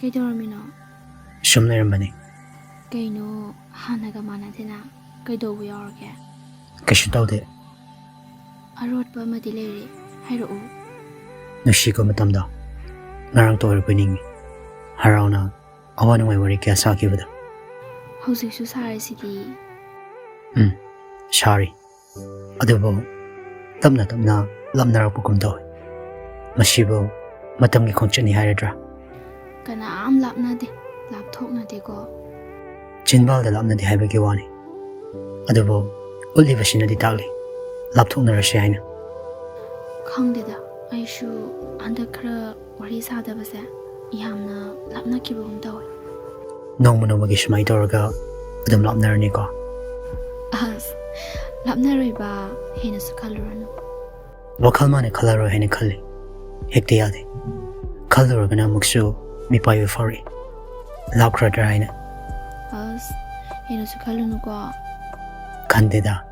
Kaidoramino? Shumlerambani. Kaino hanaga manathina kaidobu yawarge? Kashu taude. Arotpa amadi leiri hairau. Nushiko matamda. Ngarang tohar piningi. Harauna awanungay wari kaya sakibada. Hausiksu sarasidi. Shari. Adubo tamna lamnarapugum daw. Masibo matamgi khongchani hairadra. Kana am lapnade, lapthoknade ko. Chinbalda lapnadi haibagi wani. Adubo Utliba shinadi takli. Lapthoknarase hyna. Khangdeda aishu andakra wari sadabase yamna lapnakibum daw. Nongmagi sumai toraga adum lapnarani ko. As lapnaroiba hena sukaluranu. Wakalmane khalaro hena khalli. Hekte yade. Khaluragana muksu mipayu fari. Lapkradra hyna. As hena sukalunu ko. Kandeda.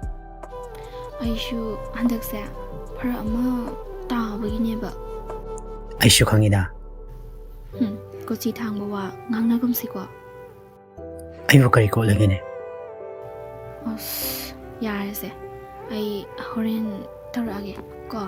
Aishu andakse para ama tabagineba. Aishu khangida. Kochi thangba wa ngangnagum siko. Aibu kari ko lagene. As yarese. Ai horen tarage ko.